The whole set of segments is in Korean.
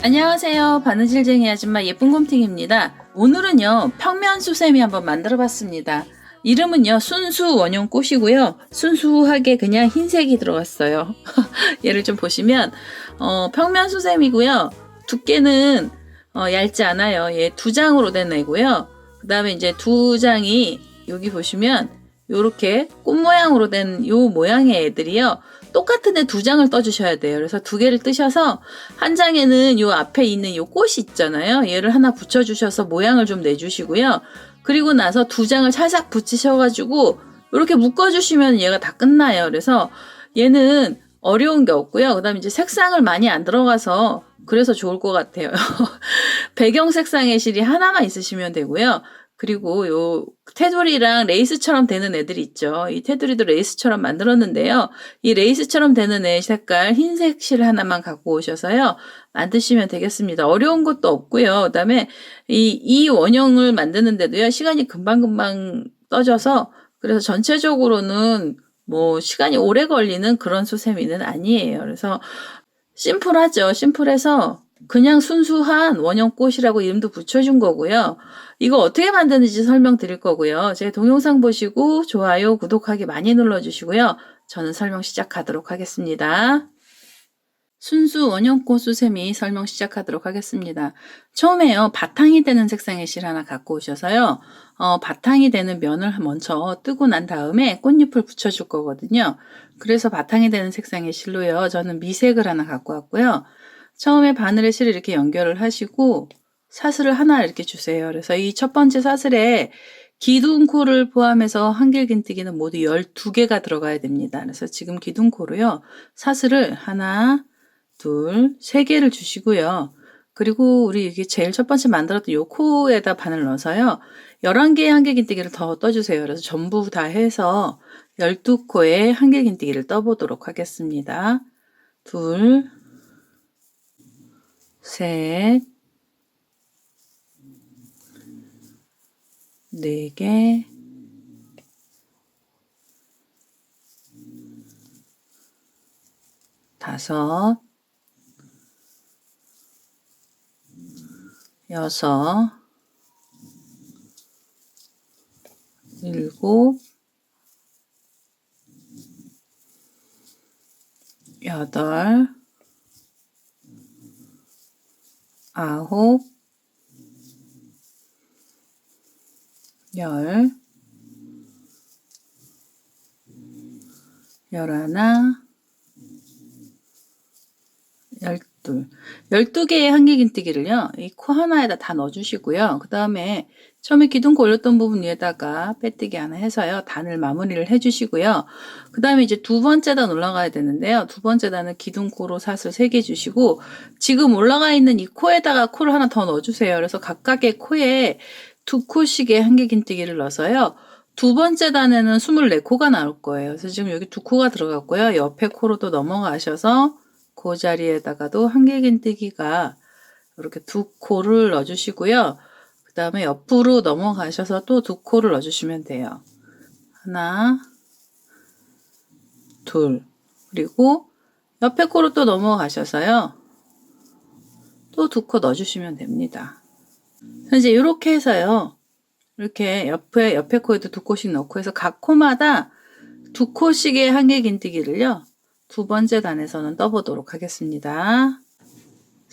안녕하세요. 바느질쟁이 아줌마 예쁜 곰팅입니다. 오늘은요 평면 수세미 한번 만들어 봤습니다. 이름은요 순수 원형 꽃이고요. 순수하게 그냥 흰색이 들어갔어요. 얘를 좀 보시면 평면 수세미고요. 두께는 얇지 않아요. 얘 2장으로 된 애고요. 그 다음에 이제 2장이 여기 보시면 요렇게 꽃 모양으로 된 요 모양의 애들이요. 똑같은 애 2장을 떠주셔야 돼요. 그래서 2개를 뜨셔서 한 장에는 요 앞에 있는 요 꽃이 있잖아요. 얘를 하나 붙여주셔서 모양을 좀 내주시고요. 그리고 나서 2장을 살짝 붙이셔가지고 이렇게 묶어주시면 얘가 다 끝나요. 그래서 얘는 어려운 게 없고요. 그 다음에 이제 색상을 많이 안 들어가서 그래서 좋을 것 같아요. 배경 색상의 실이 하나만 있으시면 되고요. 그리고 요 테두리랑 레이스처럼 되는 애들이 있죠. 이 테두리도 레이스처럼 만들었는데요. 이 레이스처럼 되는 애 색깔 흰색 실 하나만 갖고 오셔서요. 만드시면 되겠습니다. 어려운 것도 없고요. 그 다음에 이 원형을 만드는데도요. 시간이 금방금방 떠져서 그래서 전체적으로는 뭐 시간이 오래 걸리는 그런 수세미는 아니에요. 그래서 심플하죠. 심플해서 그냥 순수한 원형꽃이라고 이름도 붙여준 거고요. 이거 어떻게 만드는지 설명드릴 거고요. 제 동영상 보시고 좋아요, 구독하기 많이 눌러주시고요. 저는 설명 시작하도록 하겠습니다. 순수 원형꽃 수세미 설명 시작하도록 하겠습니다. 처음에요. 바탕이 되는 색상의 실 하나 갖고 오셔서요. 바탕이 되는 면을 먼저 뜨고 난 다음에 꽃잎을 붙여줄 거거든요. 그래서 바탕이 되는 색상의 실로요. 저는 미색을 하나 갖고 왔고요. 처음에 바늘에 실을 이렇게 연결을 하시고 사슬을 하나 이렇게 주세요. 그래서 이 첫 번째 사슬에 기둥코를 포함해서 한길긴뜨기는 모두 12개가 들어가야 됩니다. 그래서 지금 기둥코로요. 사슬을 하나, 둘, 3개를 주시고요. 그리고 우리 이게 제일 첫 번째 만들었던 요 코에다 바늘 넣어서요. 11개의 한길긴뜨기를 더 떠주세요. 그래서 전부 다 해서 12코의 한길긴뜨기를 떠보도록 하겠습니다. 둘, 셋, 4개, 5, 6, 7, 8, 9, 10, 11, 12. 12개의 한길긴뜨기를요. 이 코 하나에다 다 넣어주시고요. 그 다음에 처음에 기둥코 올렸던 부분 위에다가 빼뜨기 하나 해서요. 단을 마무리를 해주시고요. 그 다음에 이제 2번째 단 올라가야 되는데요. 2번째 단은 기둥코로 사슬 3개 주시고 지금 올라가 있는 이 코에다가 코를 하나 더 넣어주세요. 그래서 각각의 코에 2코씩의 한길긴뜨기를 넣어서요. 2번째 단에는 24코가 나올 거예요. 그래서 지금 여기 2코가 들어갔고요. 옆에 코로 또 넘어가셔서 그 자리에다가도 한길긴뜨기가 이렇게 2코를 넣어주시고요. 그 다음에 옆으로 넘어가셔서 또 2코를 넣어주시면 돼요. 하나, 둘, 그리고 옆에 코로 또 넘어가셔서요. 또 2코 넣어주시면 됩니다. 이제 이렇게 해서요. 이렇게 옆에 코에도 2코씩 넣고 해서 각 코마다 2코씩의 한길긴뜨기를요. 2번째 단에서는 떠보도록 하겠습니다.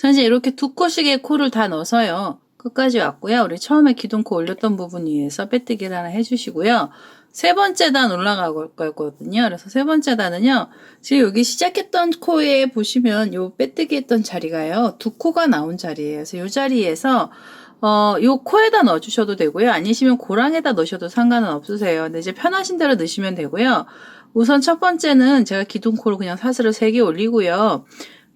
이제 이렇게 2코씩의 코를 다 넣어서요. 끝까지 왔고요. 우리 처음에 기둥코 올렸던 부분 위에서 빼뜨기를 하나 해주시고요. 3번째 단 올라갈 거거든요. 그래서 3번째 단은요. 지금 여기 시작했던 코에 보시면 요 빼뜨기 했던 자리가요. 2코가 나온 자리예요. 그래서 요 자리에서 요 코에다 넣어주셔도 되고요. 아니시면 고랑에다 넣으셔도 상관은 없으세요. 근데 이제 편하신 대로 넣으시면 되고요. 우선 첫 번째는 제가 기둥코로 그냥 사슬을 3개 올리고요.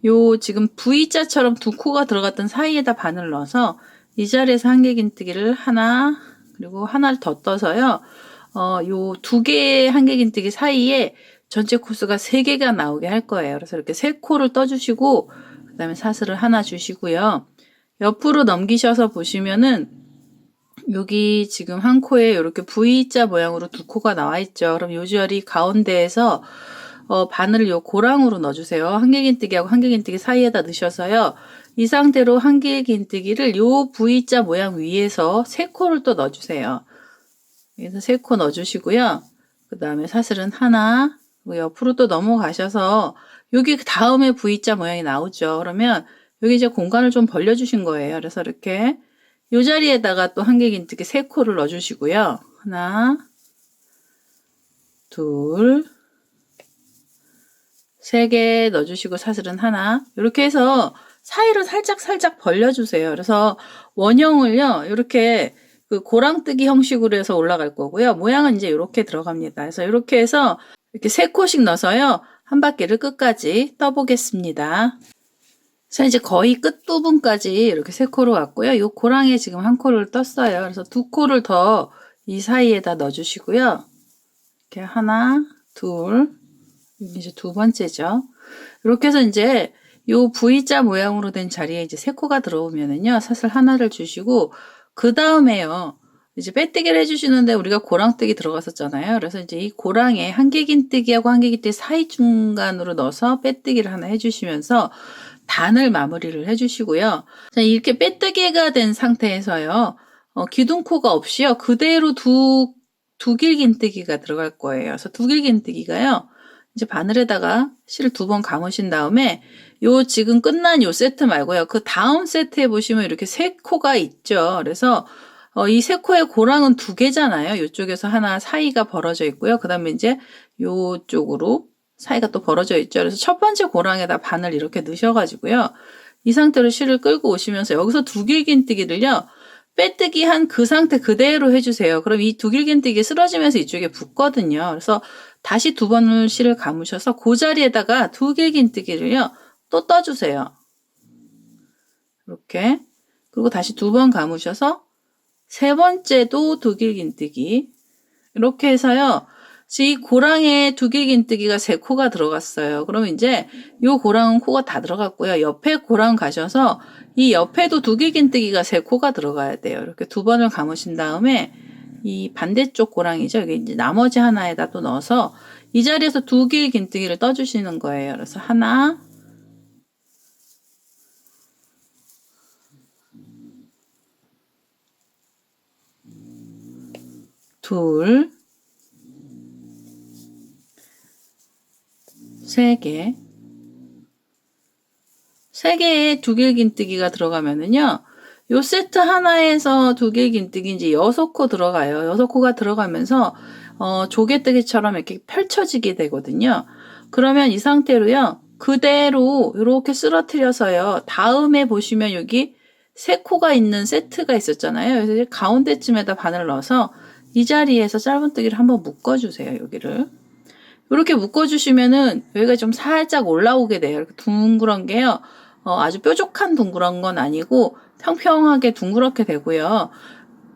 요 지금 V자처럼 2코가 들어갔던 사이에다 바늘 넣어서 이 자리에서 한길긴뜨기를 하나 그리고 하나를 더 떠서요. 요 2개의 한길긴뜨기 사이에 전체 코수가 3개가 나오게 할 거예요. 그래서 이렇게 3코를 떠주시고 그 다음에 사슬을 하나 주시고요. 옆으로 넘기셔서 보시면은 여기 지금 한 코에 이렇게 V자 모양으로 두 코가 나와 있죠. 그럼 요 자리 가운데에서 바늘을 요 고랑으로 넣어주세요. 한길긴뜨기하고 한길긴뜨기 사이에다 넣으셔서요. 이 상태로 한길긴뜨기를 요 V자 모양 위에서 3코를 또 넣어주세요. 여기서 3코 넣어주시고요. 그 다음에 사슬은 하나, 옆으로 또 넘어가셔서 여기 다음에 V자 모양이 나오죠. 그러면 여기 이제 공간을 좀 벌려주신 거예요. 그래서 이렇게 요 자리에다가 또 한길긴뜨기 3코를 넣어주시고요. 하나, 둘, 3개 넣어주시고 사슬은 하나. 이렇게 해서 사이로 살짝 벌려주세요. 그래서 원형을요, 이렇게 그 고랑뜨기 형식으로 해서 올라갈 거고요. 모양은 이제 이렇게 들어갑니다. 그래서 이렇게 해서 이렇게 3코씩 넣어서요, 한 바퀴를 끝까지 떠보겠습니다. 자, 이제 거의 끝부분까지 이렇게 3코로 왔고요. 이 고랑에 지금 한 코를 떴어요. 그래서 2코를 더 이 사이에다 넣어주시고요. 이렇게 하나, 둘, 이제 두 번째죠. 이렇게 해서 이제 요 V자 모양으로 된 자리에 이제 3코가 들어오면은요, 사슬 하나를 주시고, 그 다음에요, 이제 빼뜨기를 해주시는데 우리가 고랑뜨기 들어갔었잖아요. 그래서 이제 이 고랑에 한길긴뜨기하고 한길긴뜨기 사이 중간으로 넣어서 빼뜨기를 하나 해주시면서 단을 마무리를 해주시고요. 자, 이렇게 빼뜨기가 된 상태에서요, 기둥코가 없이요, 그대로 두길긴뜨기가 들어갈 거예요. 그래서 두길긴뜨기가요, 이제 바늘에다가 실을 2번 감으신 다음에 요 지금 끝난 요 세트 말고요. 그 다음 세트에 보시면 이렇게 3코가 있죠. 그래서 이 3코의 고랑은 2개잖아요. 요쪽에서 하나 사이가 벌어져 있고요. 그 다음에 이제 요쪽으로 사이가 또 벌어져 있죠. 그래서 첫 번째 고랑에다 바늘 이렇게 넣으셔가지고요. 이 상태로 실을 끌고 오시면서 여기서 두길긴뜨기를요, 빼뜨기 한 그 상태 그대로 해주세요. 그럼 이 두길긴뜨기 쓰러지면서 이쪽에 붙거든요. 그래서 다시 2번을 실을 감으셔서 그 자리에다가 두길긴뜨기를요, 또 떠주세요. 이렇게. 그리고 다시 2번 감으셔서 3번째도 두길긴뜨기. 이렇게 해서요, 이 고랑에 두길긴뜨기가 3코가 들어갔어요. 그럼 이제 이 고랑은 코가 다 들어갔고요. 옆에 고랑 가셔서 이 옆에도 두길긴뜨기가 3코가 들어가야 돼요. 이렇게 2번을 감으신 다음에 이 반대쪽 고랑이죠. 여기 이제 나머지 하나에다 또 넣어서 이 자리에서 두길긴뜨기를 떠주시는 거예요. 그래서 하나, 둘, 3개. 3개의 두길긴뜨기가 들어가면은요, 요 세트 하나에서 두길긴뜨기 이제 6코 들어가요. 6코가 들어가면서 조개뜨기처럼 이렇게 펼쳐지게 되거든요. 그러면 이 상태로요, 그대로 이렇게 쓰러뜨려서요, 다음에 보시면 여기 3코가 있는 세트가 있었잖아요. 그래서 이제 가운데쯤에다 바늘을 넣어서 이 자리에서 짧은뜨기를 한번 묶어주세요. 여기를. 이렇게 묶어주시면은 여기가 좀 살짝 올라오게 돼요. 이렇게 둥그런 게요. 아주 뾰족한 둥그런 건 아니고 평평하게 둥그렇게 되고요.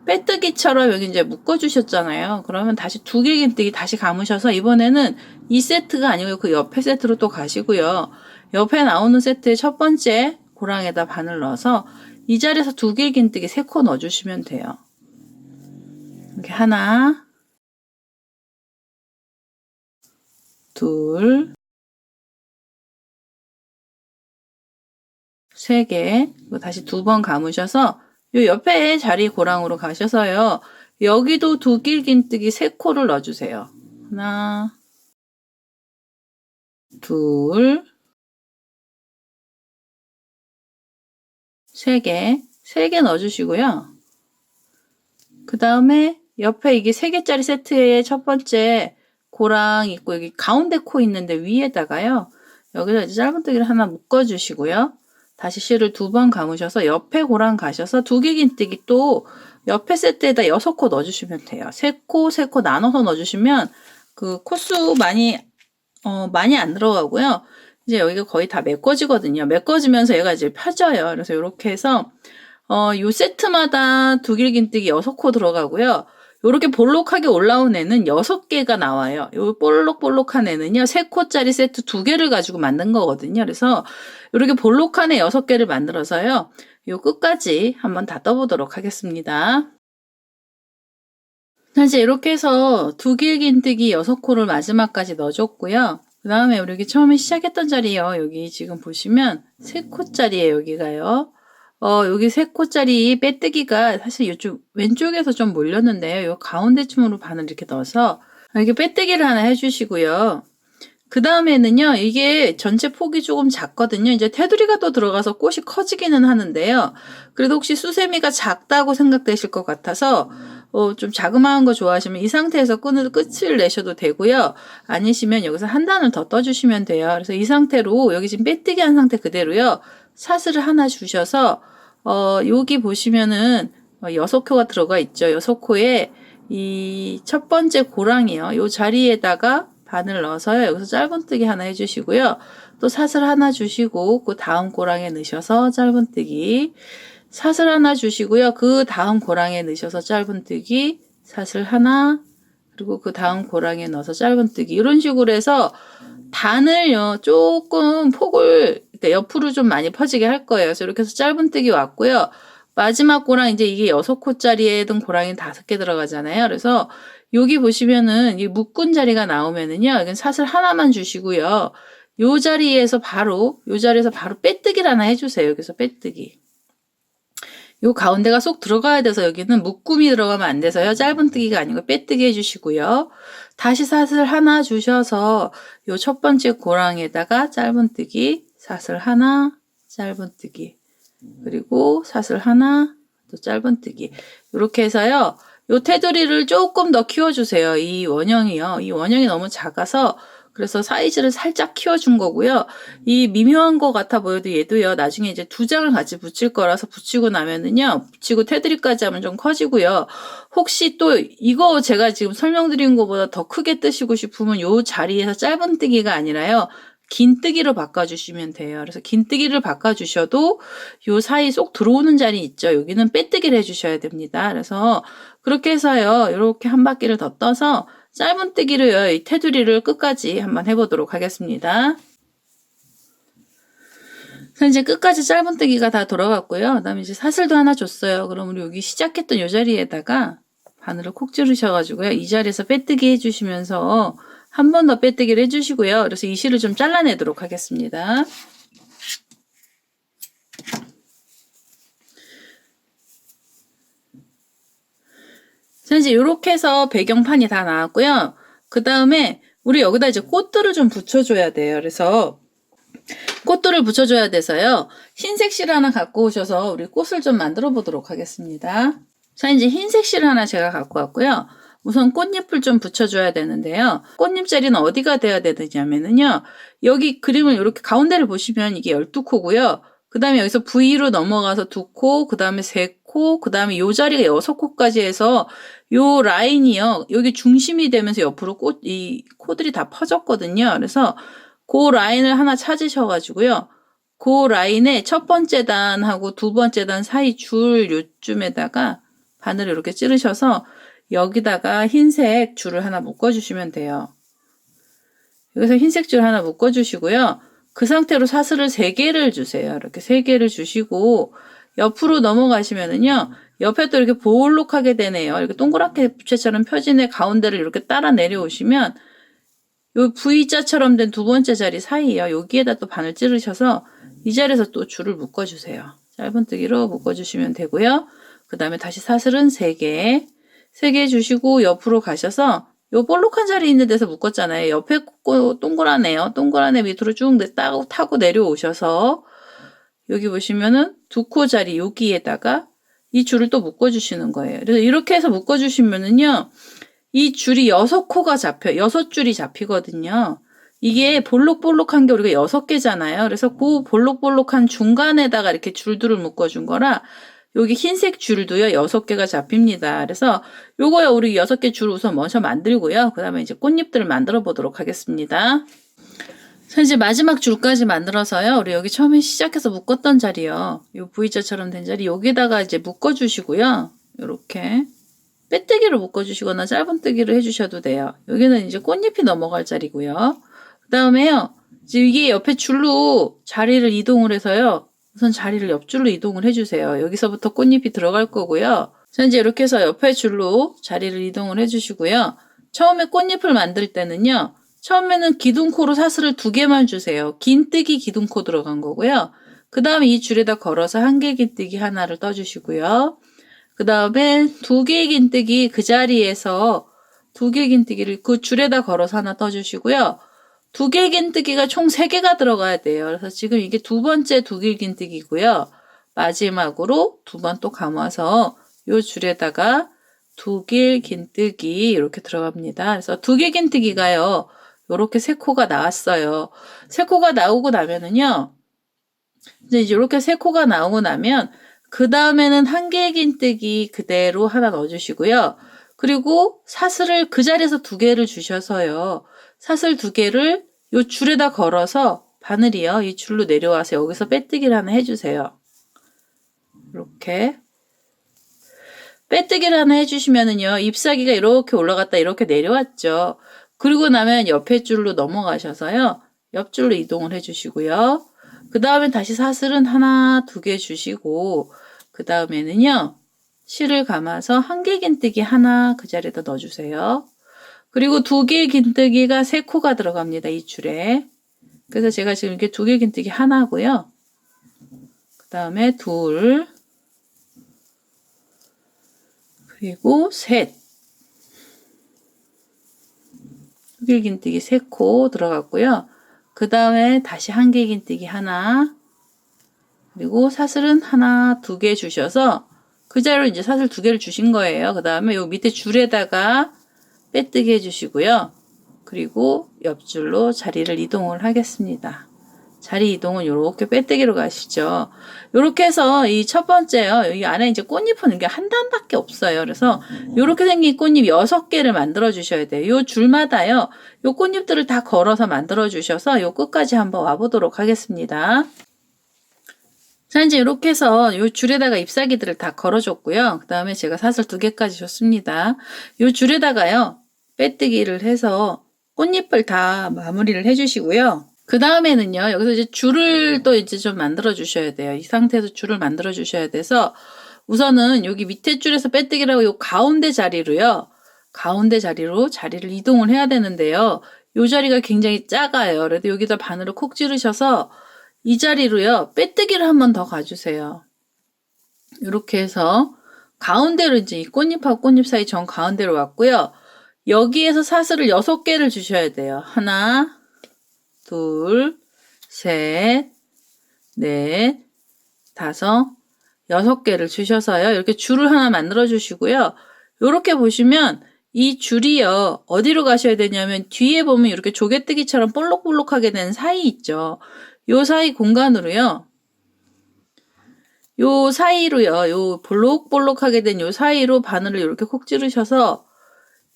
빼뜨기처럼 여기 이제 묶어주셨잖아요. 그러면 다시 두길긴뜨기 다시 감으셔서 이번에는 이 세트가 아니고 그 옆에 세트로 또 가시고요. 옆에 나오는 세트의 첫 번째 고랑에다 바늘 넣어서 이 자리에서 두길긴뜨기 3코 넣어주시면 돼요. 이렇게 하나, 둘, 3개, 다시 2번 감으셔서 요 옆에 자리 고랑으로 가셔서요. 여기도 두길긴뜨기 3코를 넣어주세요. 하나, 둘, 3개, 3개 넣어주시고요. 그 다음에 옆에 이게 3개짜리 세트의 첫 번째 고랑 있고 여기 가운데 코 있는데 위에다가요. 여기서 이제 짧은뜨기를 하나 묶어주시고요. 다시 실을 2번 감으셔서 옆에 고랑 가셔서 두길긴뜨기 또 옆에 세트에다 6코 넣어주시면 돼요. 3코, 3코 나눠서 넣어주시면 그 코수 많이 안 들어가고요. 이제 여기가 거의 다 메꿔지거든요. 메꿔지면서 얘가 이제 펴져요. 그래서 이렇게 해서 요 세트마다 두길긴뜨기 6코 들어가고요. 요렇게 볼록하게 올라온 애는 6개가 나와요. 요 볼록볼록한 애는요, 3코짜리 세트 2개를 가지고 만든 거거든요. 그래서 요렇게 볼록한 애 6개를 만들어서요, 요 끝까지 한번 다 떠보도록 하겠습니다. 자, 이제 이렇게 해서 두 길긴뜨기 6코를 마지막까지 넣어줬고요. 그 다음에 우리 여기 처음에 시작했던 자리요. 여기 지금 보시면 3코짜리예요. 여기가요. 여기 3코짜리 빼뜨기가 사실 이쪽 왼쪽에서 좀 몰렸는데요. 요 가운데쯤으로 바늘 이렇게 넣어서 이렇게 빼뜨기를 하나 해주시고요. 그 다음에는요, 이게 전체 폭이 조금 작거든요. 이제 테두리가 또 들어가서 꽃이 커지기는 하는데요. 그래도 혹시 수세미가 작다고 생각되실 것 같아서, 좀 자그마한 거 좋아하시면 이 상태에서 끝을 내셔도 되고요. 아니시면 여기서 한 단을 더 떠주시면 돼요. 그래서 이 상태로, 여기 지금 빼뜨기 한 상태 그대로요. 사슬을 하나 주셔서, 여기 보시면은 6코가 들어가 있죠. 6코에 이 첫 번째 고랑이요. 요 자리에다가 바늘 넣어서요. 여기서 짧은뜨기 하나 해주시고요. 또 사슬 하나 주시고 그 다음 고랑에 넣으셔서 짧은뜨기 사슬 하나 주시고요. 그 다음 고랑에 넣으셔서 짧은뜨기 사슬 하나 그리고 그 다음 고랑에 넣어서 짧은뜨기 이런 식으로 해서 단을요. 조금 폭을 그러니까 옆으로 좀 많이 퍼지게 할 거예요. 그래서 이렇게 해서 짧은뜨기 왔고요. 마지막 고랑 이제 이게 6코짜리에든 고랑이 5개 들어가잖아요. 그래서 여기 보시면은 이 묶은 자리가 나오면은요. 여기 사슬 하나만 주시고요. 요 자리에서 바로 빼뜨기를 하나 해주세요. 여기서 빼뜨기. 요 가운데가 쏙 들어가야 돼서 여기는 묶음이 들어가면 안 돼서요. 짧은뜨기가 아니고 빼뜨기 해주시고요. 다시 사슬 하나 주셔서 요 첫 번째 고랑에다가 짧은뜨기, 사슬 하나, 짧은뜨기. 그리고 사슬 하나, 또 짧은뜨기. 이렇게 해서요. 요 테두리를 조금 더 키워주세요. 이 원형이요. 이 원형이 너무 작아서 그래서 사이즈를 살짝 키워준 거고요. 이 미묘한 것 같아 보여도 얘도요. 나중에 이제 2장을 같이 붙일 거라서 붙이고 나면은요. 붙이고 테두리까지 하면 좀 커지고요. 혹시 또 이거 제가 지금 설명드린 것보다 더 크게 뜨시고 싶으면 요 자리에서 짧은뜨기가 아니라요. 긴뜨기로 바꿔주시면 돼요. 그래서 긴뜨기를 바꿔주셔도 요 사이 쏙 들어오는 자리 있죠. 여기는 빼뜨기를 해주셔야 됩니다. 그래서 그렇게 해서요. 이렇게 한 바퀴를 더 떠서 짧은뜨기로요. 이 테두리를 끝까지 한번 해보도록 하겠습니다. 그래서 이제 끝까지 짧은뜨기가 다 돌아갔고요. 그 다음에 이제 사슬도 하나 줬어요. 그럼 우리 여기 시작했던 요 자리에다가 바늘을 콕 찌르셔가지고요. 이 자리에서 빼뜨기 해주시면서 한 번 더 빼뜨기를 해주시고요. 그래서 이 실을 좀 잘라내도록 하겠습니다. 자, 이제 이렇게 해서 배경판이 다 나왔고요. 그 다음에 우리 여기다 이제 꽃들을 좀 붙여줘야 돼요. 그래서 꽃들을 붙여줘야 돼서요. 흰색 실 하나 갖고 오셔서 우리 꽃을 좀 만들어 보도록 하겠습니다. 자, 이제 흰색 실 하나 제가 갖고 왔고요. 우선 꽃잎을 좀 붙여줘야 되는데요. 꽃잎 자리는 어디가 돼야 되느냐면요. 여기 그림을 이렇게 가운데를 보시면 이게 12코고요. 그 다음에 여기서 V로 넘어가서 2코, 그 다음에 3코, 그 다음에 요 자리가 6코까지 해서 요 라인이요. 여기 중심이 되면서 옆으로 이 코들이 다 퍼졌거든요. 그래서 그 라인을 하나 찾으셔가지고요. 그 라인에 첫 번째 단하고 두 번째 단 사이 줄 요쯤에다가 바늘을 이렇게 찌르셔서 여기다가 흰색 줄을 하나 묶어주시면 돼요. 여기서 흰색 줄 하나 묶어주시고요. 그 상태로 사슬을 3개를 주세요. 이렇게 3개를 주시고 옆으로 넘어가시면은요. 옆에 또 이렇게 볼록하게 되네요. 이렇게 동그랗게 부채처럼 펴진 애 가운데를 이렇게 따라 내려오시면 요 V자처럼 된 두 번째 자리 사이에요. 여기에다 또 바늘 찌르셔서 이 자리에서 또 줄을 묶어주세요. 짧은뜨기로 묶어주시면 되고요. 그 다음에 다시 사슬은 3개 주시고 옆으로 가셔서 요 볼록한 자리 있는 데서 묶었잖아요. 옆에 동그라네요. 동그란 애 밑으로 쭉 타고 내려오셔서 여기 보시면은 2코 자리 여기에다가 이 줄을 또 묶어주시는 거예요. 그래서 이렇게 해서 묶어주시면은요. 이 줄이 6코가 6줄이 잡히거든요. 이게 볼록볼록한 게 우리가 6개잖아요. 그래서 그 볼록볼록한 중간에다가 이렇게 줄들을 묶어준 거라 여기 흰색 줄도요 6개가 잡힙니다. 그래서 요거요 우리 6개 줄 우선 먼저 만들고요. 그 다음에 이제 꽃잎들을 만들어 보도록 하겠습니다. 자, 이제 마지막 줄까지 만들어서요. 우리 여기 처음에 시작해서 묶었던 자리요. 요 V자처럼 된 자리 여기다가 이제 묶어주시고요. 요렇게 빼뜨기로 묶어주시거나 짧은뜨기로 해주셔도 돼요. 여기는 이제 꽃잎이 넘어갈 자리고요. 그 다음에요. 이제 이게 옆에 줄로 자리를 이동을 해서요. 우선 자리를 옆줄로 이동을 해주세요. 여기서부터 꽃잎이 들어갈 거고요. 자, 이제 이렇게 해서 옆에 줄로 자리를 이동을 해주시고요. 처음에 꽃잎을 만들 때는요. 처음에는 기둥코로 사슬을 2개만 주세요. 긴뜨기 기둥코 들어간 거고요. 그 다음에 이 줄에다 걸어서 1개 긴뜨기 하나를 떠주시고요. 그 다음에 2개의 긴뜨기 그 자리에서 2개 긴뜨기를 그 줄에다 걸어서 하나 떠주시고요. 2개 긴뜨기가 총 3개가 들어가야 돼요. 그래서 지금 이게 2번째 2길 긴뜨기고요. 마지막으로 2번 또 감아서 이 줄에다가 2길 긴뜨기 이렇게 들어갑니다. 그래서 2개 긴뜨기가요. 이렇게 3코가 나왔어요. 3코가 나오고 나면은요. 이제 이렇게 3코가 나오고 나면 그 다음에는 1개의 긴뜨기 그대로 하나 넣어주시고요. 그리고 사슬을 그 자리에서 2개를 주셔서요. 사슬 2개를 이 줄에다 걸어서 바늘이요. 이 줄로 내려와서 여기서 빼뜨기를 하나 해주세요. 이렇게 빼뜨기를 하나 해주시면은요. 잎사귀가 이렇게 올라갔다 이렇게 내려왔죠. 그리고 나면 옆에 줄로 넘어가셔서요. 옆줄로 이동을 해주시고요. 그 다음에 다시 사슬은 하나, 2개 주시고 그 다음에는요. 실을 감아서 1개 긴뜨기 하나 그 자리에다 넣어주세요. 그리고 2개의 긴뜨기가 3코가 들어갑니다. 이 줄에. 그래서 제가 지금 이렇게 2개 긴뜨기 하나고요. 그 다음에 2, 그리고 3. 2개 긴뜨기 3코 들어갔고요. 그 다음에 다시 1개 긴뜨기 하나, 그리고 사슬은 하나, 2개 주셔서 그 자리로 이제 사슬 2개를 주신 거예요. 그 다음에 요 밑에 줄에다가 빼뜨기 해주시고요. 그리고 옆줄로 자리를 이동을 하겠습니다. 자리 이동은 이렇게 빼뜨기로 가시죠. 이렇게 해서 이 첫 번째요. 여기 안에 이제 꽃잎은 이게 한 단밖에 없어요. 그래서 이렇게 생긴 꽃잎 6개를 만들어 주셔야 돼요. 이 줄마다요. 이 꽃잎들을 다 걸어서 만들어 주셔서 이 끝까지 한번 와보도록 하겠습니다. 자, 이제 이렇게 해서 이 줄에다가 잎사귀들을 다 걸어줬고요. 그 다음에 제가 사슬 2개까지 줬습니다. 이 줄에다가요. 빼뜨기를 해서 꽃잎을 다 마무리를 해주시고요. 그 다음에는요. 여기서 이제 줄을 또 이제 좀 만들어 주셔야 돼요. 이 상태에서 줄을 만들어 주셔야 돼서 우선은 여기 밑에 줄에서 빼뜨기라고 요 가운데 자리로요. 가운데 자리로 자리를 이동을 해야 되는데요. 이 자리가 굉장히 작아요. 그래도 여기다 바늘을 콕 찌르셔서 이 자리로요. 빼뜨기를 한 번 더 가주세요. 이렇게 해서 가운데로 이제 이 꽃잎하고 꽃잎 사이 정 가운데로 왔고요. 여기에서 사슬을 6개를 주셔야 돼요. 하나, 둘, 셋, 넷, 다섯, 6개를 주셔서요. 이렇게 줄을 하나 만들어 주시고요. 이렇게 보시면 이 줄이요. 어디로 가셔야 되냐면 뒤에 보면 이렇게 조개뜨기처럼 볼록볼록하게 된 사이 있죠. 요 사이 공간으로요. 요 사이로요. 요 볼록볼록하게 된 요 사이로 바늘을 이렇게 콕 찌르셔서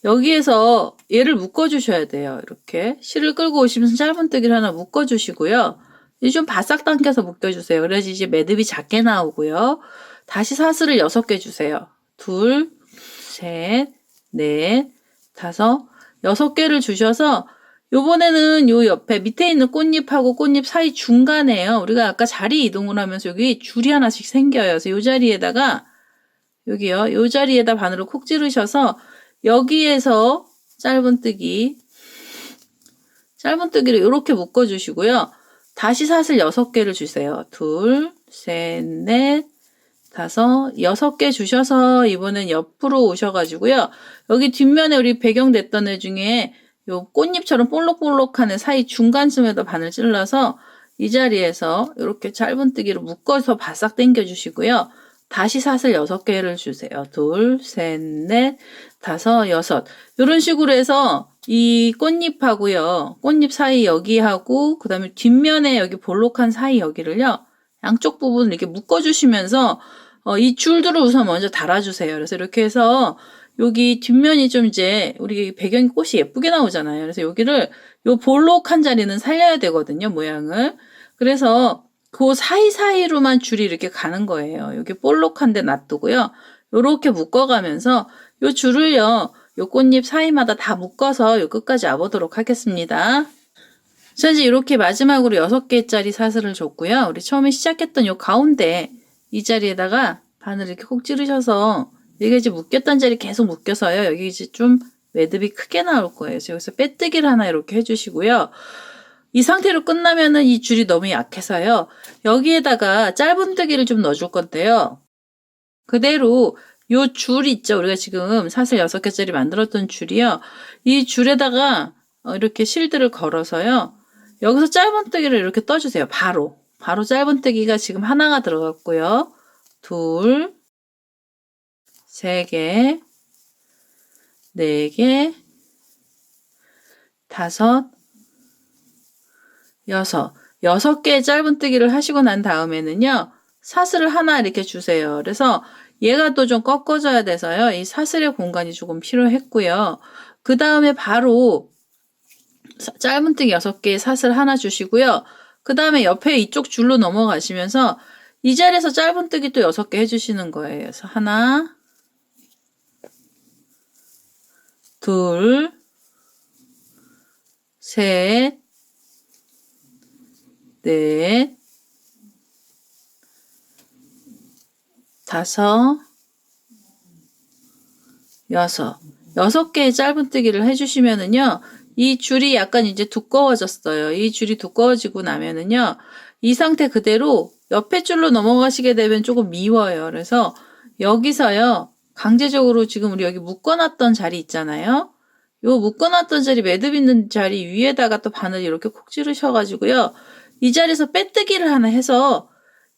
여기에서 얘를 묶어주셔야 돼요. 이렇게 실을 끌고 오시면서 짧은뜨기를 하나 묶어주시고요. 이제 좀 바싹 당겨서 묶여주세요. 그래야지 이제 매듭이 작게 나오고요. 다시 사슬을 6개 주세요. 둘, 셋, 넷, 다섯, 6개를 주셔서 요번에는 요 옆에 밑에 있는 꽃잎하고 꽃잎 사이 중간에요. 우리가 아까 자리 이동을 하면서 여기 줄이 하나씩 생겨요. 그래서 요 자리에다가 여기요. 요 자리에다 바늘을 콕 찌르셔서 여기에서 짧은뜨기를 이렇게 묶어주시고요. 다시 사슬 6개를 주세요. 둘, 셋, 넷, 다섯, 6개 주셔서 이번엔 옆으로 오셔가지고요. 여기 뒷면에 우리 배경 됐던 애 중에 요 꽃잎처럼 볼록볼록한 애 사이 중간쯤에다 바늘 찔러서 이 자리에서 이렇게 짧은뜨기로 묶어서 바싹 당겨주시고요. 다시 사슬 6개를 주세요. 둘, 셋, 넷, 다섯, 6. 이런 식으로 해서 이 꽃잎하고요. 꽃잎 사이 여기하고 그 다음에 뒷면에 여기 볼록한 사이 여기를요. 양쪽 부분을 이렇게 묶어주시면서 이 줄들을 우선 먼저 달아주세요. 그래서 이렇게 해서 여기 뒷면이 좀 이제 우리 배경이 꽃이 예쁘게 나오잖아요. 그래서 여기를 요 볼록한 자리는 살려야 되거든요. 모양을. 그래서 그 사이사이로만 줄이 이렇게 가는 거예요. 여기 볼록한 데 놔두고요. 요렇게 묶어가면서 요 줄을요. 요 꽃잎 사이마다 다 묶어서 요 끝까지 와보도록 하겠습니다. 자, 이제 이렇게 마지막으로 6개짜리 사슬을 줬고요. 우리 처음에 시작했던 요 가운데 이 자리에다가 바늘 이렇게 콕 찌르셔서 여기가 이제 묶였던 자리 계속 묶여서요. 여기 이제 좀 매듭이 크게 나올 거예요. 그래서 여기서 빼뜨기를 하나 이렇게 해주시고요. 이 상태로 끝나면은 이 줄이 너무 약해서요. 여기에다가 짧은뜨기를 좀 넣어줄 건데요. 그대로 요 줄 있죠. 우리가 지금 사슬 6개짜리 만들었던 줄이요. 이 줄에다가 이렇게 실드를 걸어서요. 여기서 짧은뜨기를 이렇게 떠주세요. 바로 짧은뜨기가 지금 하나가 들어갔고요. 둘, 3개, 4개, 5, 6개의 짧은뜨기를 하시고 난 다음에는요. 사슬을 하나 이렇게 주세요. 그래서 얘가 또 좀 꺾어져야 돼서요. 이 사슬의 공간이 조금 필요했고요. 그 다음에 바로 짧은뜨기 6개의 사슬 하나 주시고요. 그 다음에 옆에 이쪽 줄로 넘어가시면서 이 자리에서 짧은뜨기 또 6개 해주시는 거예요. 그래서 하나, 둘, 셋, 넷, 5, 6개의 짧은뜨기를 해주시면은요, 이 줄이 약간 이제 두꺼워졌어요. 이 줄이 두꺼워지고 나면은요, 이 상태 그대로 옆에 줄로 넘어가시게 되면 조금 미워요. 그래서 여기서요, 강제적으로 지금 우리 여기 묶어놨던 자리 있잖아요. 요 묶어놨던 자리, 매듭 있는 자리 위에다가 또 바늘 이렇게 콕 찌르셔가지고요, 이 자리에서 빼뜨기를 하나 해서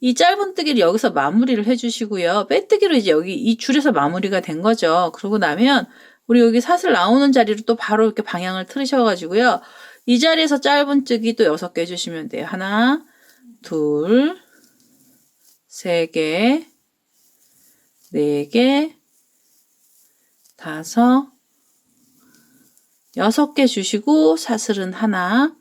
이 짧은뜨기를 여기서 마무리를 해주시고요. 빼뜨기로 이제 여기 이 줄에서 마무리가 된 거죠. 그러고 나면 우리 여기 사슬 나오는 자리로 또 바로 이렇게 방향을 틀으셔가지고요. 이 자리에서 짧은뜨기 또 6개 해주시면 돼요. 하나, 둘, 3개, 4개, 5, 6개 주시고 사슬은 하나.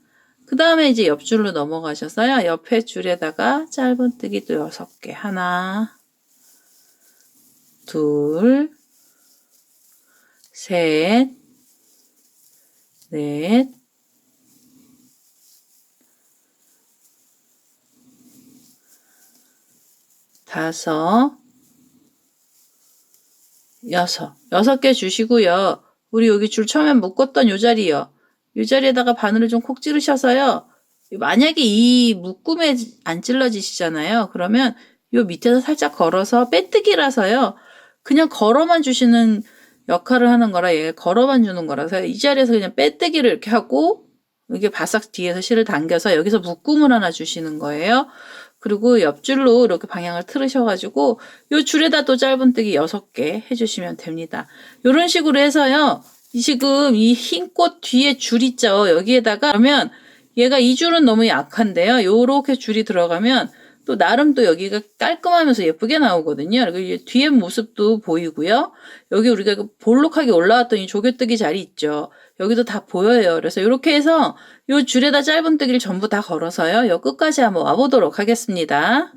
그 다음에 이제 옆줄로 넘어가셔서요. 옆에 줄에다가 짧은뜨기 또 6개. 하나, 둘, 셋, 넷, 5, 6개 주시고요. 우리 여기 줄 처음에 묶었던 요 자리요. 이 자리에다가 바늘을 좀 콕 찌르셔서요. 만약에 이 묶음에 안 찔러지시잖아요. 그러면 요 밑에서 살짝 걸어서 빼뜨기라서요. 그냥 걸어만 주시는 역할을 하는 거라 얘 걸어만 주는 거라서 이 자리에서 그냥 빼뜨기를 이렇게 하고 이게 바싹 뒤에서 실을 당겨서 여기서 묶음을 하나 주시는 거예요. 그리고 옆줄로 이렇게 방향을 틀으셔가지고 요 줄에다 또 짧은뜨기 6개 해주시면 됩니다. 이런 식으로 해서요. 지금 이 흰 꽃 뒤에 줄 있죠. 여기에다가 그러면 얘가 이 줄은 너무 약한데요. 요렇게 줄이 들어가면 또 나름 또 여기가 깔끔하면서 예쁘게 나오거든요. 그리고 뒤에 모습도 보이고요. 여기 우리가 볼록하게 올라왔던 이 조개뜨기 자리 있죠. 여기도 다 보여요. 그래서 이렇게 해서 요 줄에다 짧은뜨기를 전부 다 걸어서요. 요 끝까지 한번 와보도록 하겠습니다.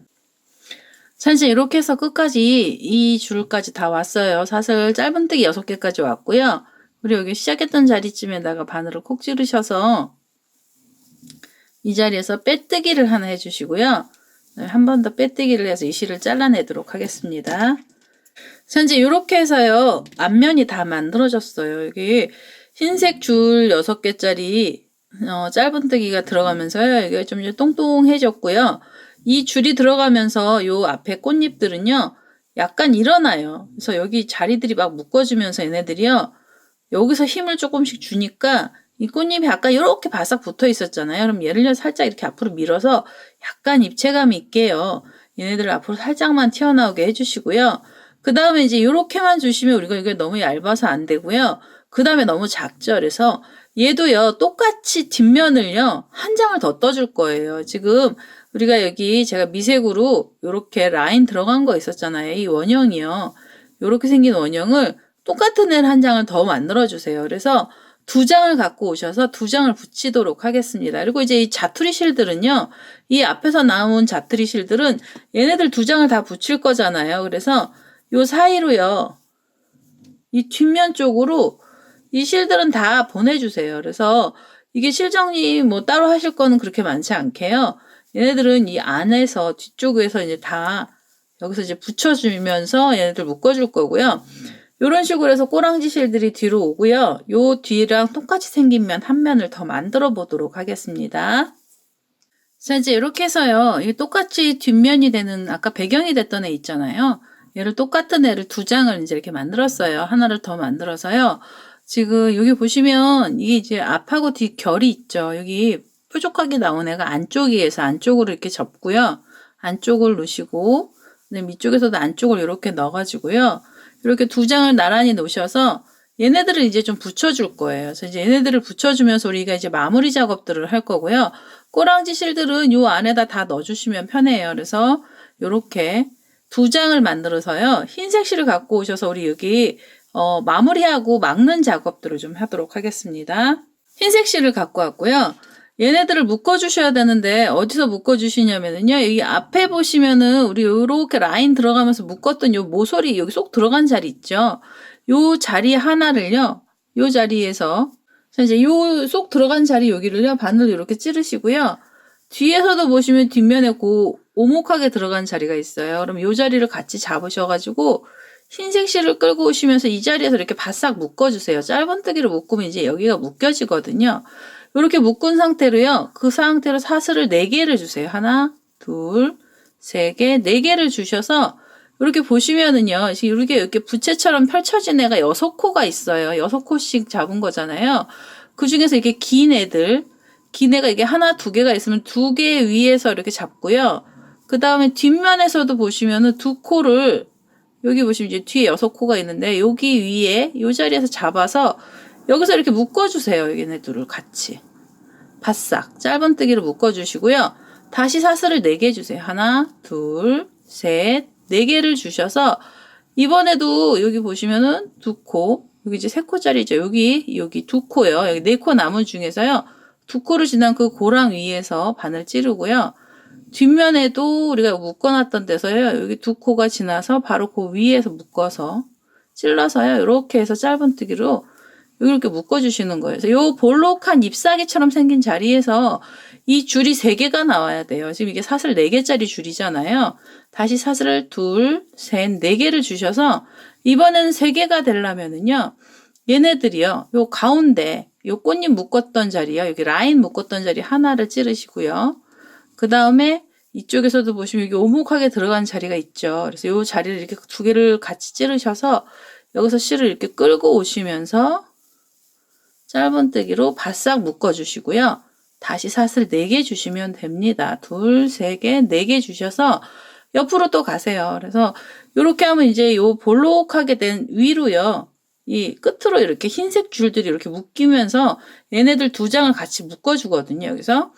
자, 이제 이렇게 해서 끝까지 이 줄까지 다 왔어요. 사슬 짧은뜨기 6개까지 왔고요. 우리 여기 시작했던 자리쯤에다가 바늘을 콕 찌르셔서 이 자리에서 빼뜨기를 하나 해주시고요. 한 번 더 빼뜨기를 해서 이 실을 잘라내도록 하겠습니다. 자, 이제 이렇게 해서요. 앞면이 다 만들어졌어요. 여기 흰색 줄 6개짜리 짧은뜨기가 들어가면서요. 이게 좀 이제 똥똥해졌고요. 이 줄이 들어가면서 요 앞에 꽃잎들은요. 약간 일어나요. 그래서 여기 자리들이 막 묶어주면서 얘네들이요. 여기서 힘을 조금씩 주니까 이 꽃잎이 약간 이렇게 바싹 붙어 있었잖아요. 그럼 얘를 살짝 이렇게 앞으로 밀어서 약간 입체감 있게요. 얘네들을 앞으로 살짝만 튀어나오게 해주시고요. 그 다음에 이제 이렇게만 주시면 우리가 이게 너무 얇아서 안 되고요. 그 다음에 너무 작죠. 그래서 얘도요. 똑같이 뒷면을요. 한 장을 더 떠줄 거예요. 지금 우리가 여기 제가 미색으로 이렇게 라인 들어간 거 있었잖아요. 이 원형이요. 이렇게 생긴 원형을 똑같은 애를 한 장을 더 만들어주세요. 그래서 2장을 갖고 오셔서 2장을 붙이도록 하겠습니다. 그리고 이제 이 자투리 실들은요. 이 앞에서 나온 자투리 실들은 얘네들 2장을 다 붙일 거잖아요. 그래서 요 사이로요. 이 뒷면 쪽으로 이 실들은 다 보내주세요. 그래서 이게 실정리 뭐 따로 하실 거는 그렇게 많지 않게요. 얘네들은 이 안에서 뒤쪽에서 이제 다 여기서 이제 붙여주면서 얘네들 묶어줄 거고요. 이런 식으로 해서 꼬랑지 실들이 뒤로 오고요. 요 뒤랑 똑같이 생긴 면 한 면을 더 만들어 보도록 하겠습니다. 자, 이제 이렇게 해서요. 이 똑같이 뒷면이 되는 아까 배경이 됐던 애 있잖아요. 얘를 똑같은 애를 두 장을 이제 이렇게 만들었어요. 하나를 더 만들어서요. 지금 여기 보시면 이게 이제 앞하고 뒤 결이 있죠. 여기 뾰족하게 나온 애가 안쪽이에서 안쪽으로 이렇게 접고요. 안쪽을 놓으시고 그다음에 이쪽에서도 안쪽을 이렇게 넣어가지고요. 이렇게 두 장을 나란히 놓으셔서 얘네들을 이제 좀 붙여줄 거예요. 그래서 이제 얘네들을 붙여주면서 우리가 이제 마무리 작업들을 할 거고요. 꼬랑지 실들은 요 안에다 다 넣어주시면 편해요. 그래서 요렇게 두 장을 만들어서요. 흰색 실을 갖고 오셔서 우리 여기 마무리하고 막는 작업들을 좀 하도록 하겠습니다. 흰색 실을 갖고 왔고요. 얘네들을 묶어주셔야 되는데 어디서 묶어주시냐면요. 여기 앞에 보시면은 우리 요렇게 라인 들어가면서 묶었던 요 모서리 여기 쏙 들어간 자리 있죠. 요 자리 하나를요. 요 자리에서 이제 요 쏙 들어간 자리 여기를요. 바늘로 이렇게 찌르시고요. 뒤에서도 보시면 뒷면에 오목하게 들어간 자리가 있어요. 그럼 요 자리를 같이 잡으셔가지고 흰색 실을 끌고 오시면서 이 자리에서 이렇게 바싹 묶어주세요. 짧은뜨기로 묶으면 이제 여기가 묶여지거든요. 이렇게 묶은 상태로요. 그 상태로 사슬을 4개를 주세요. 하나, 둘, 세 개, 4개를 주셔서 이렇게 보시면은요. 이렇게 부채처럼 펼쳐진 애가 6코가 있어요. 6코씩 잡은 거잖아요. 그 중에서 이렇게 긴 애가 이게 하나, 2개가 있으면 2개 위에서 이렇게 잡고요. 그 다음에 뒷면에서도 보시면은 2코를 여기 보시면 이제 뒤에 6코가 있는데 여기 위에 이 자리에서 잡아서 여기서 이렇게 묶어주세요. 얘네들을 같이. 바싹 짧은뜨기로 묶어주시고요. 다시 사슬을 4개 주세요. 하나, 둘, 셋, 4개를 주셔서 이번에도 여기 보시면은 2코, 여기 이제 3코짜리죠. 여기 2코요. 여기 4코 남은 중에서요. 2코를 지난 그 고랑 위에서 바늘 찌르고요. 뒷면에도 우리가 묶어놨던 데서요. 여기 2코가 지나서 바로 그 위에서 묶어서 찔러서요. 이렇게 해서 짧은뜨기로 이렇게 묶어주시는 거예요. 그래서 요 볼록한 잎사귀처럼 생긴 자리에서 이 줄이 3개가 나와야 돼요. 지금 이게 사슬 4개짜리 줄이잖아요. 다시 사슬을 2, 셋, 4개를 주셔서 이번에는 3개가 되려면은요. 얘네들이요. 요 가운데 요 꽃잎 묶었던 자리요. 여기 라인 묶었던 자리 하나를 찌르시고요. 그 다음에 이쪽에서도 보시면 여기 오목하게 들어간 자리가 있죠. 그래서 요 자리를 이렇게 2개를 같이 찌르셔서 여기서 실을 이렇게 끌고 오시면서 짧은뜨기로 바싹 묶어주시고요. 다시 사슬 4개 주시면 됩니다. 2, 3개, 4개 주셔서 옆으로 또 가세요. 그래서 이렇게 하면 이제 요 볼록하게 된 위로요. 이 끝으로 이렇게 흰색 줄들이 이렇게 묶이면서 얘네들 2장을 같이 묶어주거든요. 여기서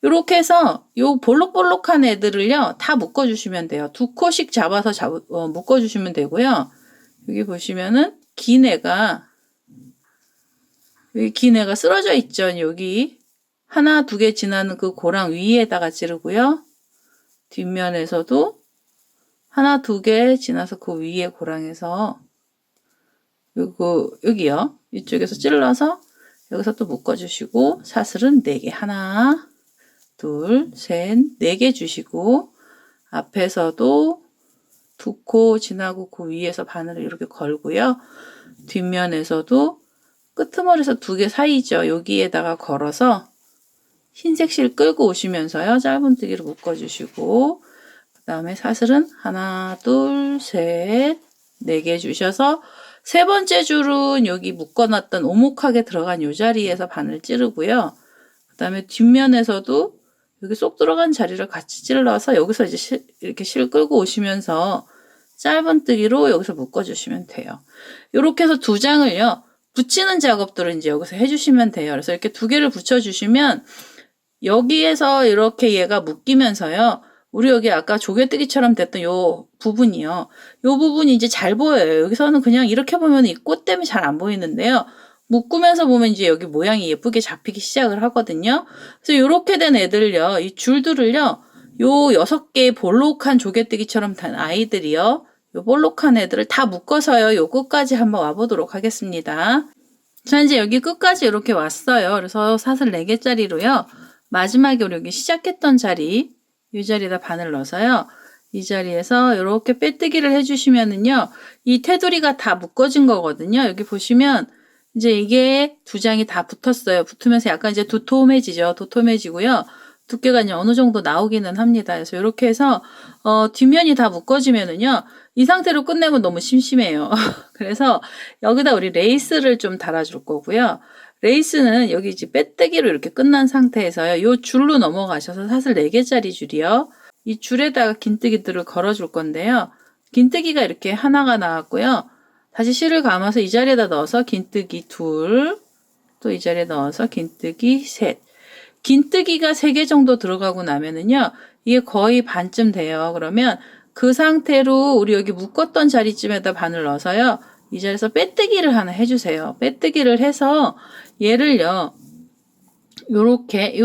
이렇게 해서 요 볼록볼록한 애들을요. 다 묶어주시면 돼요. 2코씩 잡아서 묶어주시면 되고요. 여기 보시면은 여기 긴 애가 쓰러져 있죠. 여기 하나, 2개 지나는 그 고랑 위에다가 찌르고요. 뒷면에서도 하나, 2개 지나서 그 위에 고랑에서 여기요. 이쪽에서 찔러서 여기서 또 묶어주시고 사슬은 4개. 하나, 둘, 셋, 4개 주시고 앞에서도 2코 지나고 그 위에서 바늘을 이렇게 걸고요. 뒷면에서도 끄트머리에서 2개 사이죠. 여기에다가 걸어서 흰색 실 끌고 오시면서요. 짧은뜨기로 묶어주시고 그 다음에 사슬은 하나, 둘, 셋, 4개 주셔서 세 번째 줄은 여기 묶어놨던 오목하게 들어간 이 자리에서 바늘 찌르고요. 그 다음에 뒷면에서도 여기 쏙 들어간 자리를 같이 찔러서 여기서 이제 이렇게 실 끌고 오시면서 짧은뜨기로 여기서 묶어주시면 돼요. 이렇게 해서 2장을요. 붙이는 작업들을 이제 여기서 해주시면 돼요. 그래서 이렇게 2개를 붙여주시면 여기에서 이렇게 얘가 묶이면서요. 우리 여기 아까 조개뜨기처럼 됐던 요 부분이요. 요 부분이 이제 잘 보여요. 여기서는 그냥 이렇게 보면 이 꽃 때문에 잘 안 보이는데요. 묶으면서 보면 이제 여기 모양이 예쁘게 잡히기 시작을 하거든요. 그래서 이렇게 된 애들요. 이 줄들을요. 요 6개의 볼록한 조개뜨기처럼 된 아이들이요. 요 볼록한 애들을 다 묶어서요. 요 끝까지 한번 와보도록 하겠습니다. 자, 이제 여기 끝까지 이렇게 왔어요. 그래서 사슬 4개짜리로요. 마지막에 우리 여기 시작했던 자리, 이 자리에다 바늘 넣어서요. 이 자리에서 이렇게 빼뜨기를 해주시면은요. 이 테두리가 다 묶어진 거거든요. 여기 보시면 이제 이게 두 장이 다 붙었어요. 붙으면서 약간 이제 도톰해지죠. 도톰해지고요. 두께가 이제 어느 정도 나오기는 합니다. 그래서 이렇게 해서 뒷면이 다 묶어지면은요. 이 상태로 끝내면 너무 심심해요. 그래서 여기다 우리 레이스를 좀 달아줄 거고요. 레이스는 여기 이제 빼뜨기로 이렇게 끝난 상태에서요. 요 줄로 넘어가셔서 사슬 4개짜리 줄이요. 이 줄에다가 긴뜨기들을 걸어줄 건데요. 긴뜨기가 이렇게 하나가 나왔고요. 다시 실을 감아서 이 자리에다 넣어서 긴뜨기 둘, 또 이 자리에 넣어서 긴뜨기 셋. 긴뜨기가 3개 정도 들어가고 나면은요. 이게 거의 반쯤 돼요. 그러면 그 상태로 우리 여기 묶었던 자리쯤에다 바늘 넣어서요. 이 자리에서 빼뜨기를 하나 해주세요. 빼뜨기를 해서 얘를요. 요렇게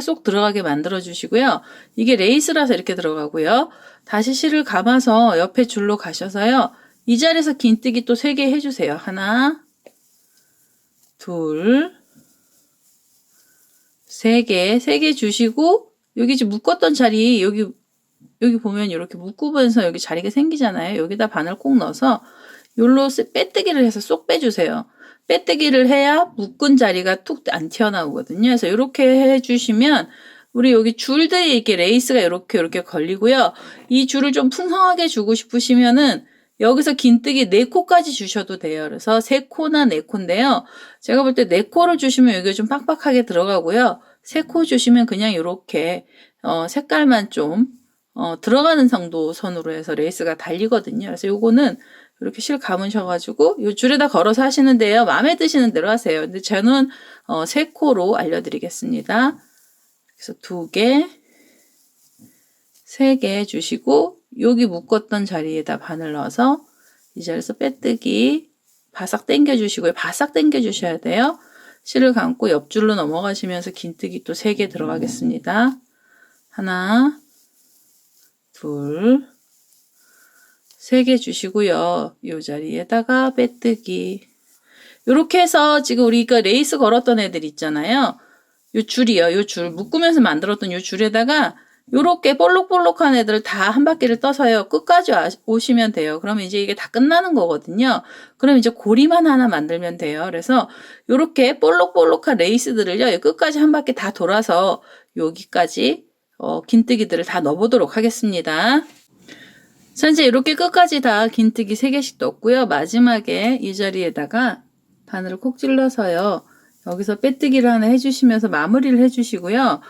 쏙 들어가게 만들어 주시고요. 이게 레이스라서 이렇게 들어가고요. 다시 실을 감아서 옆에 줄로 가셔서요. 이 자리에서 긴뜨기 또 3개 해주세요. 하나, 둘, 3개 주시고 여기 이제 묶었던 자리 여기 보면 이렇게 묶으면서 여기 자리가 생기잖아요. 여기다 바늘 꼭 넣어서 요로 빼뜨기를 해서 쏙 빼주세요. 빼뜨기를 해야 묶은 자리가 툭 안 튀어나오거든요. 그래서 이렇게 해주시면 우리 여기 줄들이 이렇게 레이스가 이렇게 걸리고요. 이 줄을 좀 풍성하게 주고 싶으시면은 여기서 긴뜨기 4코까지 주셔도 돼요. 그래서 3코나 4코인데요. 제가 볼 때 4코를 주시면 여기가 좀 빡빡하게 들어가고요. 3코 주시면 그냥 이렇게 색깔만 좀 들어가는 정도 선으로 해서 레이스가 달리거든요. 그래서 요거는 이렇게 실 감으셔가지고 요 줄에다 걸어서 하시는데요. 마음에 드시는 대로 하세요. 근데 저는 3코로 알려드리겠습니다. 그래서 2개, 3개 주시고 여기 묶었던 자리에다 바늘 넣어서 이 자리에서 빼뜨기 바싹 당겨 주시고요. 바싹 당겨 주셔야 돼요. 실을 감고 옆줄로 넘어가시면서 긴뜨기 또 3개 들어가겠습니다. 하나, 둘, 3개 주시고요. 이 자리에다가 빼뜨기. 이렇게 해서 지금 우리가 레이스 걸었던 애들 있잖아요. 요 줄이요. 요 줄 묶으면서 만들었던 요 줄에다가 요렇게 볼록볼록한 애들 다 한 바퀴를 떠서요. 끝까지 오시면 돼요. 그러면 이제 이게 다 끝나는 거거든요. 그럼 이제 고리만 하나 만들면 돼요. 그래서 요렇게 볼록볼록한 레이스들을요. 끝까지 한 바퀴 다 돌아서 여기까지 긴뜨기들을 다 넣어보도록 하겠습니다. 자, 이제 이렇게 끝까지 다 긴뜨기 3개씩 넣었고요. 마지막에 이 자리에다가 바늘을 콕 찔러서요. 여기서 빼뜨기를 하나 해주시면서 마무리를 해주시고요.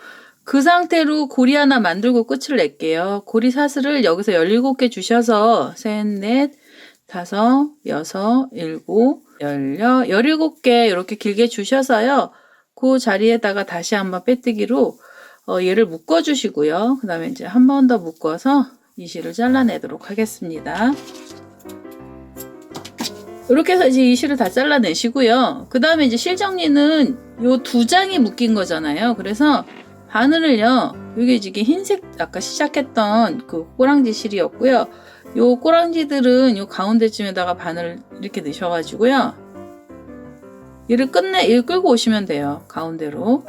그 상태로 고리 하나 만들고 끝을 낼게요. 고리 사슬을 여기서 17개 주셔서 셋, 넷, 다섯, 여섯, 일곱, 17개 이렇게 길게 주셔서요. 그 자리에다가 다시 한번 빼뜨기로 얘를 묶어 주시고요. 그 다음에 이제 한 번 더 묶어서 이 실을 잘라내도록 하겠습니다. 이렇게 해서 이제 이 실을 다 잘라내시고요. 그 다음에 이제 실 정리는 요 2장이 묶인 거잖아요. 그래서 바늘을요, 여기 이게 흰색 아까 시작했던 그 꼬랑지 실이었고요. 요 꼬랑지들은 요 가운데쯤에다가 바늘을 이렇게 넣으셔가지고요. 얘를 끌고 오시면 돼요. 가운데로.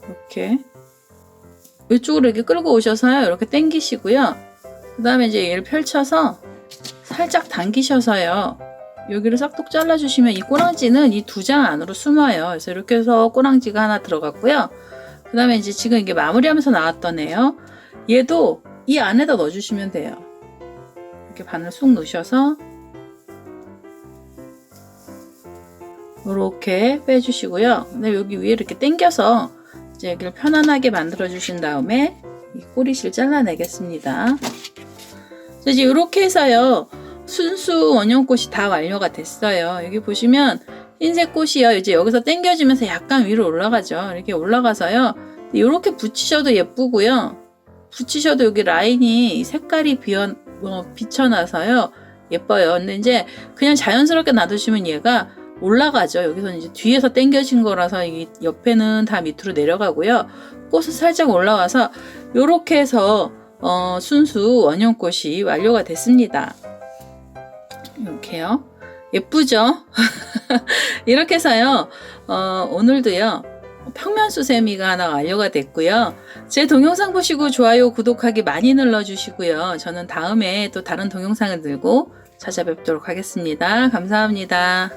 이렇게. 이쪽으로 이렇게 끌고 오셔서요. 이렇게 당기시고요. 그 다음에 이제 얘를 펼쳐서 살짝 당기셔서요. 여기를 싹둑 잘라주시면 이 꼬랑지는 이 2장 안으로 숨어요. 그래서 이렇게 해서 꼬랑지가 하나 들어갔고요. 그 다음에 이제 지금 이게 마무리하면서 나왔던 애요. 얘도 이 안에다 넣어주시면 돼요. 이렇게 바늘 쑥 넣으셔서 이렇게 빼주시고요. 근데 여기 위에 이렇게 당겨서 이제 여기를 편안하게 만들어 주신 다음에 이 꼬리실 잘라내겠습니다. 이제 이렇게 해서요. 순수 원형꽃이 다 완료가 됐어요. 여기 보시면 흰색 꽃이요. 이제 여기서 당겨지면서 약간 위로 올라가죠. 이렇게 올라가서요. 이렇게 붙이셔도 예쁘고요. 붙이셔도 여기 라인이 색깔이 비쳐나서요. 예뻐요. 근데 이제 그냥 자연스럽게 놔두시면 얘가 올라가죠. 여기서는 이제 뒤에서 당겨진 거라서 이 옆에는 다 밑으로 내려가고요. 꽃은 살짝 올라와서 이렇게 해서 순수 원형꽃이 완료가 됐습니다. 이렇게요. 예쁘죠? 이렇게 해서요. 오늘도요. 평면수세미가 하나 완료가 됐고요. 제 동영상 보시고 좋아요, 구독하기 많이 눌러주시고요. 저는 다음에 또 다른 동영상을 들고 찾아뵙도록 하겠습니다. 감사합니다.